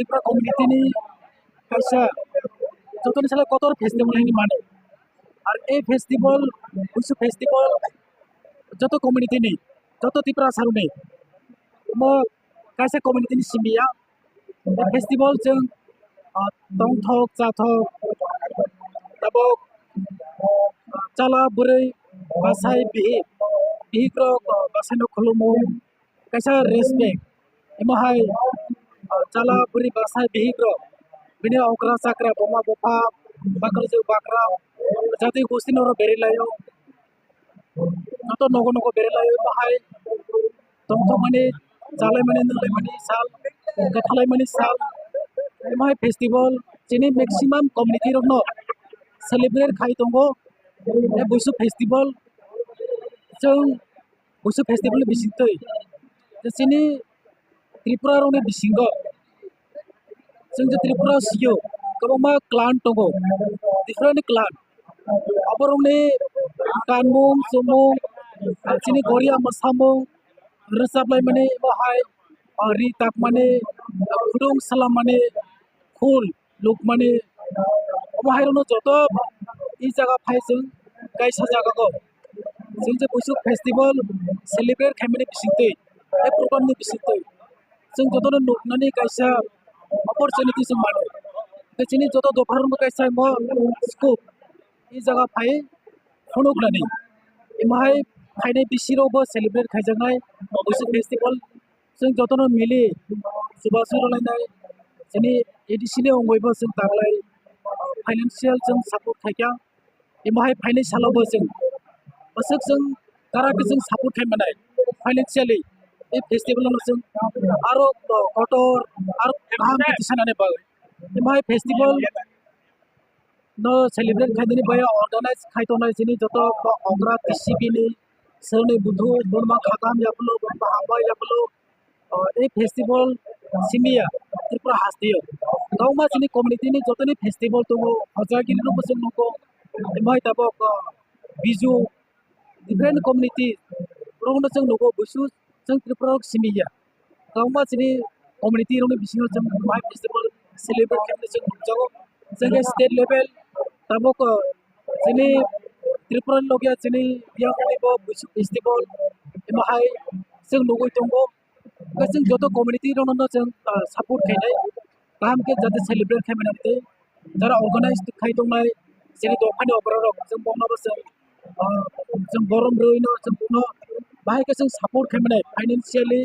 Tripura community कैसा जतन साले कतर फेस्टिवल है माने और ए फेस्टिवल बुसु फेस्टिवल जत कम्युनिटी नि जत त्रिपुरा सारु नि म कैसा कम्युनिटी नि सिमिया फेस्टिवल जों तंथक जाथक तबक चला बुरै बासाय बिहिग्र बासायनो खुलुमो कैसा रेस्पेक्ट इमाहाय चला बुरै बासाय बिहिग्र बिनि अग्रा साक्रा बमा बफा बाकरजो बाकरा जाति गोस्ती नरो बेरेलायो नतो नगो नगो बेरेलायो बाहाय तंथक माने जालाय माने नलाय माने साल गथालाय माने साल इमाहाय फेस्टिवल जेने मैक्सिमम कम्युनिटी रखनो सेलिब्रेट खाई दंगो ए बुसु फेस्टिवल जों बुसु फेस्टिवल बिसिंतै जेसिनि त्रिपुरा रंनि बिसिंगो जों जे त्रिपुरा सियो गोबां क्लान दंगो डिफरेंट क्लान अबरंनि गानमुं जोमुं जेनि गरिया मोसामुं रोजाबलाय माने बाहाय रिताक माने खुदुं सालाम माने खुल लुक माने बाहायरनो जत इ जागा फाइजों गायसा जागाखौ जों जे बुसु फेस्टिवल सेलिब्रेट खालामनाय बिसिंतै ए प्रग्रामनि बिसिंतै जों जतनो नुनानै गायसा अपरचुनिटी जों मानो बेचिनि जत दफारनो गायसा म स्कोप इ जागा फाइ फनुग्लानि इमाहाय फाइनाय बिसिरावबो सेलिब्रेट खायजानाय बुसु फेस्टिवल जों जतनो मिलि सुबासु रलायनाय जोंनि एडिसिनि अनगायैबो जों दागलाय फाइनेंशियल जों सापर्ट खायगा इमाहाय फाइनेंशियलावबो जों बसक जों गाराखौ जों सापर्ट खायमानाय फाइनेंशियली ए फेस्टिवलाव जों आरो कटर आरो गाहाम किसानानै बागै इमाहाय फेस्टिवल न सेलिब्रेट खायदोनि बाय ऑर्गेनाइज खायतोनाय जिनि जत अग्रा टिसिबिनि सोरनि बुधु बोरमा खागाम याबलो बोरमा हाबाय याबलो ए फेस्टिवल सिमिया त्रिपुरा हास्तियो गावमा जिनि कम्युनिटीनि जतनि फेस्टिवल दङो हजागिरिनो बोसों नंगौ इमाहाय ताबक बिजु डिफरेंट कम्युनिटी रंनो जों नंगौ बुसु जों त्रिपुरा सिमिया गावमा जिनि कम्युनिटी रंनो बिसिङाव जों माय फेस्टिवल सेलिब्रेट खालामनो जों नुजागौ जों स्टेट लेवल ताबक जिनि त्रिपुरा लगिया जिनि बियावनिबो बुसु फेस्टिवल इमाहाय जों नंगौ दंगौ जों जत कम्युनिटी रंनो जों सापर्ट खायनाय गाहाम के जाते सेलिब्रेट खायमानाय जरा ऑर्गेनाइज खायदोंनाय जेरै दफानि अग्रा जों बंनाबो जों गरम रैनो जों बुनो बाहायके जों सापर्ट खायमानाय फाइनेंशियली